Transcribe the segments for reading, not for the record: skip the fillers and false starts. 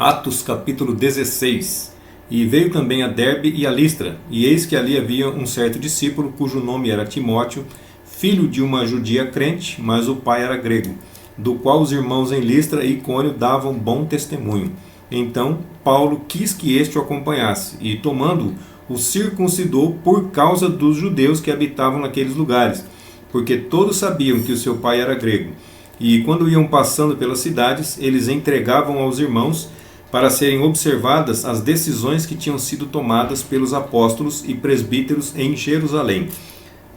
Atos capítulo 16. E veio também a Derbe e a Listra, e eis que ali havia um certo discípulo, cujo nome era Timóteo, filho de uma judia crente, mas o pai era grego, do qual os irmãos em Listra e Icônio davam bom testemunho. Então Paulo quis que este o acompanhasse, e tomando-o, o circuncidou por causa dos judeus que habitavam naqueles lugares, porque todos sabiam que o seu pai era grego. E quando iam passando pelas cidades, eles entregavam aos irmãos para serem observadas as decisões que tinham sido tomadas pelos apóstolos e presbíteros em Jerusalém.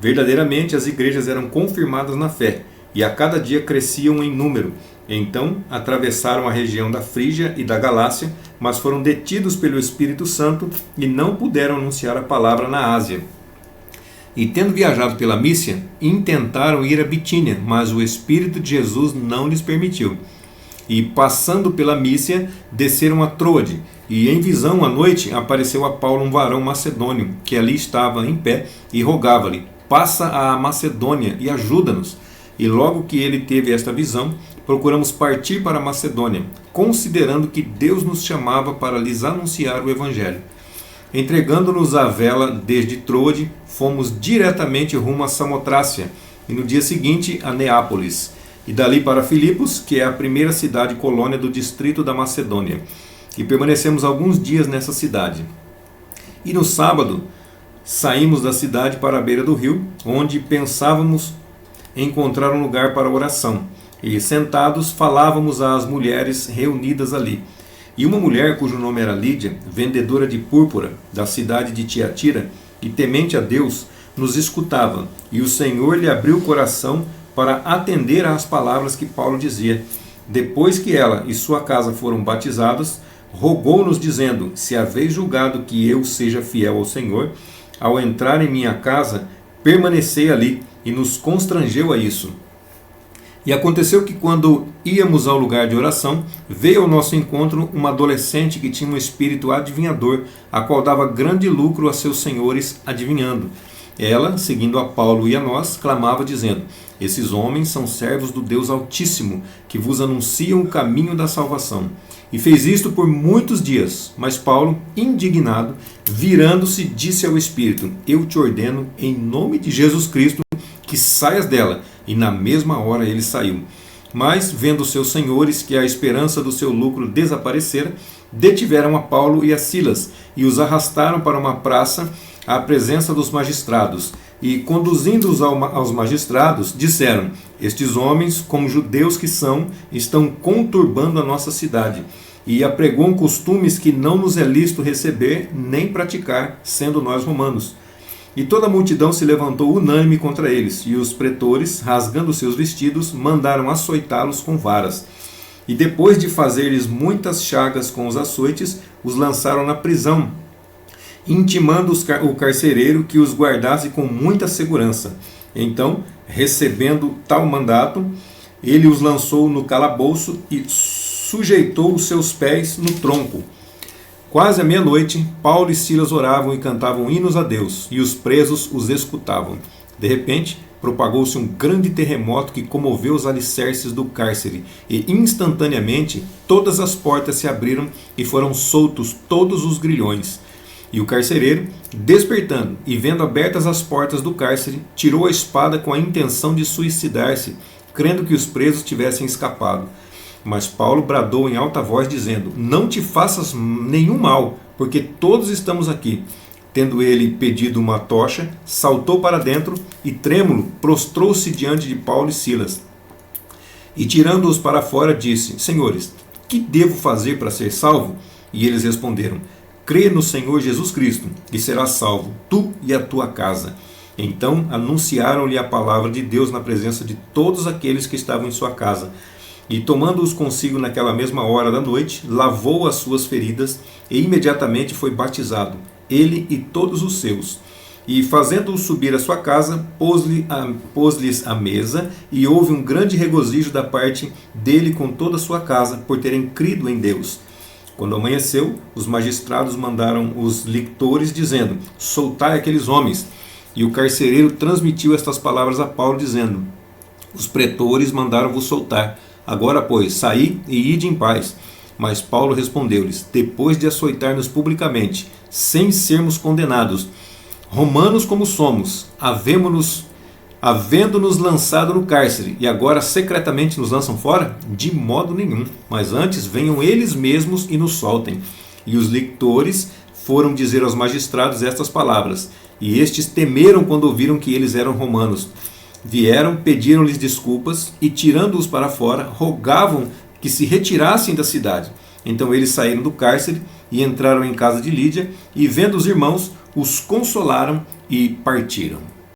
Verdadeiramente as igrejas eram confirmadas na fé, e a cada dia cresciam em número. Então atravessaram a região da Frígia e da Galácia, mas foram detidos pelo Espírito Santo e não puderam anunciar a palavra na Ásia. E tendo viajado pela Mícia, intentaram ir a Bitínia, mas o Espírito de Jesus não lhes permitiu. E passando pela Mícia, desceram a Troade, e em visão à noite apareceu a Paulo um varão macedônio, que ali estava em pé, e rogava-lhe: passa a Macedônia e ajuda-nos. E logo que ele teve esta visão, procuramos partir para a Macedônia, considerando que Deus nos chamava para lhes anunciar o Evangelho. Entregando-nos a vela desde Troade, fomos diretamente rumo a Samotrácia, e no dia seguinte a Neápolis, e dali para Filipos, que é a primeira cidade colônia do distrito da Macedônia. E permanecemos alguns dias nessa cidade. E no sábado, saímos da cidade para a beira do rio, onde pensávamos encontrar um lugar para oração. E sentados, falávamos às mulheres reunidas ali. E uma mulher, cujo nome era Lídia, vendedora de púrpura, da cidade de Tiatira, e temente a Deus, nos escutava, e o Senhor lhe abriu o coração para atender às palavras que Paulo dizia. Depois que ela e sua casa foram batizadas, rogou-nos dizendo: se haveis julgado que eu seja fiel ao Senhor, ao entrar em minha casa, permanecei ali, e nos constrangeu a isso. E aconteceu que quando íamos ao lugar de oração, veio ao nosso encontro uma adolescente que tinha um espírito adivinhador, a qual dava grande lucro a seus senhores adivinhando. Ela, seguindo a Paulo e a nós, clamava dizendo: esses homens são servos do Deus Altíssimo, que vos anunciam o caminho da salvação. E fez isto por muitos dias. Mas Paulo, indignado, virando-se, disse ao espírito: eu te ordeno, em nome de Jesus Cristo, que saias dela. E na mesma hora ele saiu. Mas, vendo seus senhores que a esperança do seu lucro desaparecera, detiveram a Paulo e a Silas, e os arrastaram para uma praça à presença dos magistrados. E, conduzindo-os aos magistrados, disseram: estes homens, como judeus que são, estão conturbando a nossa cidade, e apregoam costumes que não nos é lícito receber nem praticar, sendo nós romanos. E toda a multidão se levantou unânime contra eles, e os pretores, rasgando seus vestidos, mandaram açoitá-los com varas. E depois de fazer-lhes muitas chagas com os açoites, os lançaram na prisão, intimando o carcereiro que os guardasse com muita segurança. Então, recebendo tal mandato, ele os lançou no calabouço e sujeitou os seus pés no tronco. Quase à meia-noite, Paulo e Silas oravam e cantavam hinos a Deus, e os presos os escutavam. De repente, propagou-se um grande terremoto que comoveu os alicerces do cárcere, e instantaneamente todas as portas se abriram e foram soltos todos os grilhões. E o carcereiro, despertando e vendo abertas as portas do cárcere, tirou a espada com a intenção de suicidar-se, crendo que os presos tivessem escapado. Mas Paulo bradou em alta voz, dizendo: não te faças nenhum mal, porque todos estamos aqui. Tendo ele pedido uma tocha, saltou para dentro e, trêmulo, prostrou-se diante de Paulo e Silas. E tirando-os para fora, disse: senhores, que devo fazer para ser salvo? E eles responderam: crê no Senhor Jesus Cristo, e serás salvo, tu e a tua casa. Então anunciaram-lhe a palavra de Deus na presença de todos aqueles que estavam em sua casa. E tomando-os consigo naquela mesma hora da noite, lavou as suas feridas e imediatamente foi batizado, ele e todos os seus. E fazendo-os subir à sua casa, pôs-lhes a mesa, e houve um grande regozijo da parte dele com toda a sua casa, por terem crido em Deus. Quando amanheceu, os magistrados mandaram os lictores, dizendo: soltai aqueles homens. E o carcereiro transmitiu estas palavras a Paulo, dizendo: os pretores mandaram-vos soltar. Agora, pois, saí e ide em paz. Mas Paulo respondeu-lhes: depois de açoitar-nos publicamente, sem sermos condenados, romanos como somos, havendo-nos lançado no cárcere, e agora secretamente nos lançam fora? De modo nenhum, mas antes venham eles mesmos e nos soltem. E os lictores foram dizer aos magistrados estas palavras, e estes temeram quando ouviram que eles eram romanos. Vieram, pediram-lhes desculpas, e tirando-os para fora, rogavam que se retirassem da cidade. Então eles saíram do cárcere e entraram em casa de Lídia, e vendo os irmãos, os consolaram e partiram.